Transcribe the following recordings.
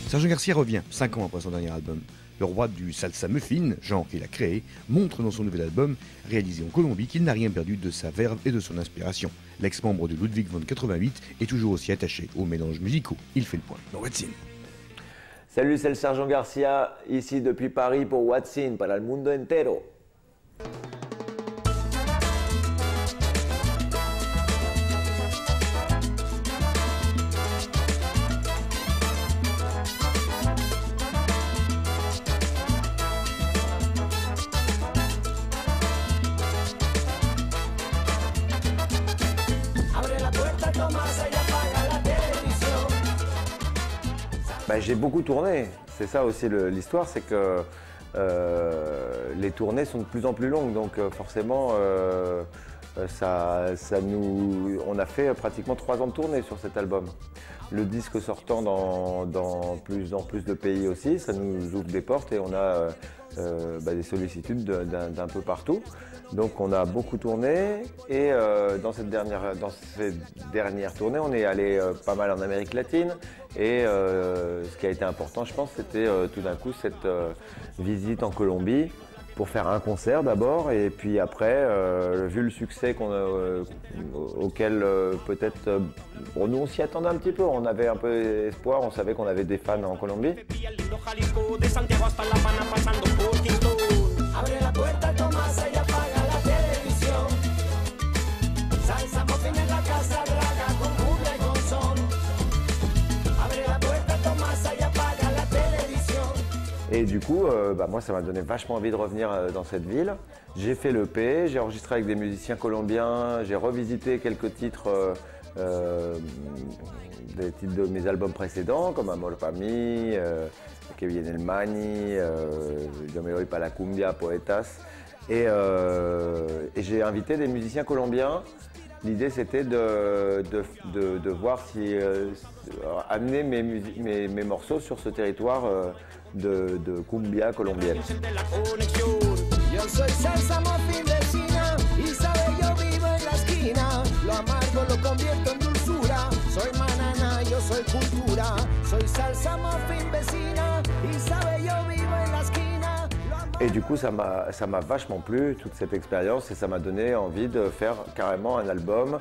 Sergio Garcia revient 5 ans après son dernier album. Le roi du salsa muffin, genre qu'il a créé, montre dans son nouvel album, réalisé en Colombie, qu'il n'a rien perdu de sa verve et de son inspiration. L'ex-membre de Ludwig von 88 est toujours aussi attaché aux mélanges musicaux. Il fait le point dans What's In. Salut, c'est le Sergent Garcia, ici depuis Paris pour What's In, para el mundo entero. J'ai beaucoup tourné, c'est ça aussi l'histoire, c'est que les tournées sont de plus en plus longues, donc forcément on a fait pratiquement 3 ans de tournée sur cet album. Le disque sortant dans plus en plus de pays aussi, ça nous ouvre des portes et on a des sollicitudes d'un peu partout. Donc on a beaucoup tourné et dans ces dernières tournées, on est allé pas mal en Amérique latine et ce qui a été important, je pense, c'était tout d'un coup cette visite en Colombie pour faire un concert d'abord et puis après, vu le succès auquel peut-être pour nous on s'y attendait un petit peu, on avait un peu espoir, on savait qu'on avait des fans en Colombie. Et du coup, moi ça m'a donné vachement envie de revenir dans cette ville. J'ai fait l'EP, j'ai enregistré avec des musiciens colombiens, j'ai revisité quelques titres, des titres de mes albums précédents, comme Amor Pa' mí, Que viene el mani, Yo me voy pa' la cumbia, Poetas. Et j'ai invité des musiciens colombiens. L'idée c'était de voir si amener mes morceaux sur ce territoire de cumbia colombienne. Et du coup, ça m'a vachement plu, toute cette expérience, et ça m'a donné envie de faire carrément un album.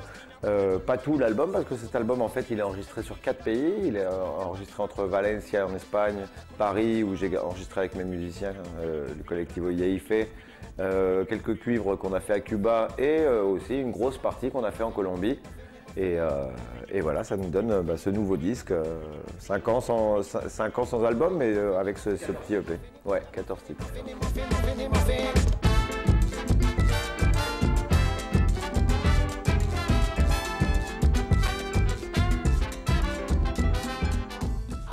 Pas tout l'album, parce que cet album, en fait, il est enregistré sur 4 pays. Il est enregistré entre Valencia en Espagne, Paris, où j'ai enregistré avec mes musiciens, le Colectivo Yeife, quelques cuivres qu'on a fait à Cuba, et aussi une grosse partie qu'on a fait en Colombie. Et voilà, ça nous donne ce nouveau disque, 5 ans sans album, mais avec ce petit EP. Ouais, 14 titres.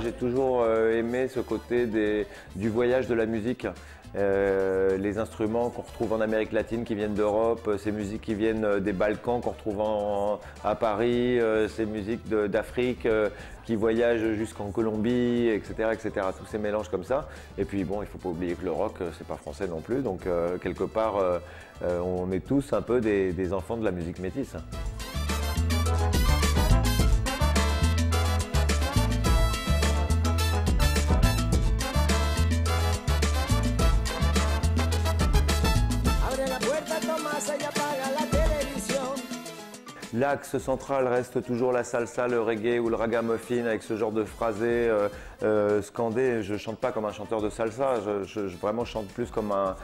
J'ai toujours aimé ce côté du voyage de la musique. Les instruments qu'on retrouve en Amérique latine qui viennent d'Europe, ces musiques qui viennent des Balkans qu'on retrouve à Paris, ces musiques d'Afrique qui voyagent jusqu'en Colombie, etc., etc. Tous ces mélanges comme ça. Et puis bon, il ne faut pas oublier que le rock, c'est pas français non plus. Donc quelque part, on est tous un peu des enfants de la musique métisse. L'axe central reste toujours la salsa, le reggae ou le ragamuffin avec ce genre de phrasé scandé. Je ne chante pas comme un chanteur de salsa, je vraiment chante plus comme un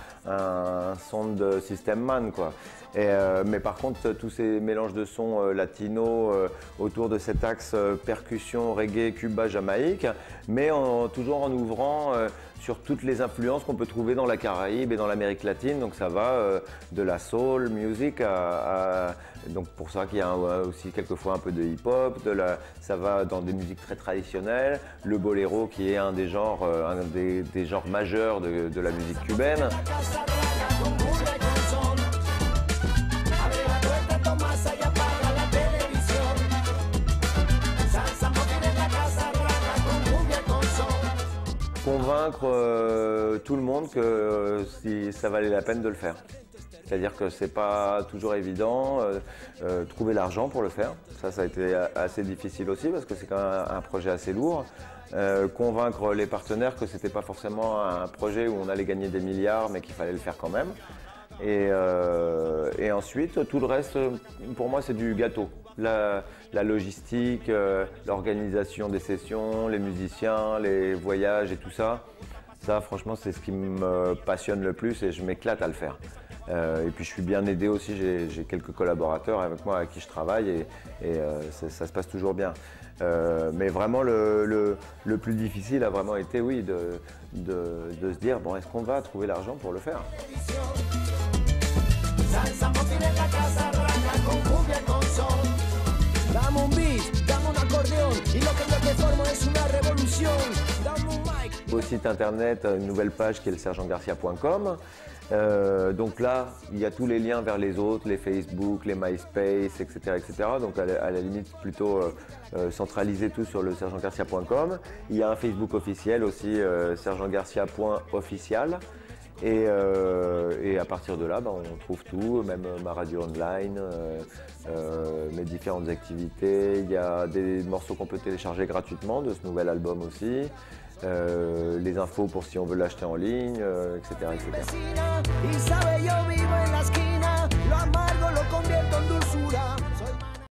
son de System Man, quoi. Mais par contre, tous ces mélanges de sons latinos autour de cet axe percussion, reggae, Cuba, Jamaïque, mais toujours en ouvrant sur toutes les influences qu'on peut trouver dans la Caraïbe et dans l'Amérique latine. Donc ça va de la soul music donc pour ça qu'il y a aussi quelquefois un peu de hip-hop, ça va dans des musiques très traditionnelles, le boléro qui est un des genres majeurs de la musique cubaine. Convaincre tout le monde que si ça valait la peine de le faire. C'est-à-dire que c'est pas toujours évident, trouver l'argent pour le faire. Ça a été assez difficile aussi parce que c'est quand même un projet assez lourd. Convaincre les partenaires que c'était pas forcément un projet où on allait gagner des milliards mais qu'il fallait le faire quand même. Et ensuite, tout le reste, pour moi, c'est du gâteau. La logistique, l'organisation des sessions, les musiciens, les voyages et tout ça, franchement, c'est ce qui me passionne le plus et je m'éclate à le faire. Et puis, je suis bien aidé aussi, j'ai quelques collaborateurs avec moi avec qui je travaille et ça se passe toujours bien. Mais vraiment, le plus difficile a vraiment été, oui, de se dire, bon, est-ce qu'on va trouver l'argent pour le faire? Salsa muffin en la casa arranca con cumbia y con son. Dame un beat, dame un acordeón y lo que yo te formo es una revolución. Dame un mic. Au site internet, une nouvelle page qui est le sergentgarcia.com. Donc là, il y a tous les liens vers les autres, les Facebook, les MySpace, etc. etc. Donc à la limite, plutôt centraliser tout sur le sergentgarcia.com. Il y a un Facebook officiel aussi, sergentgarcia.official. Et à partir de là, on trouve tout, même ma radio online, mes différentes activités. Il y a des morceaux qu'on peut télécharger gratuitement de ce nouvel album aussi. Les infos pour si on veut l'acheter en ligne, etc. etc.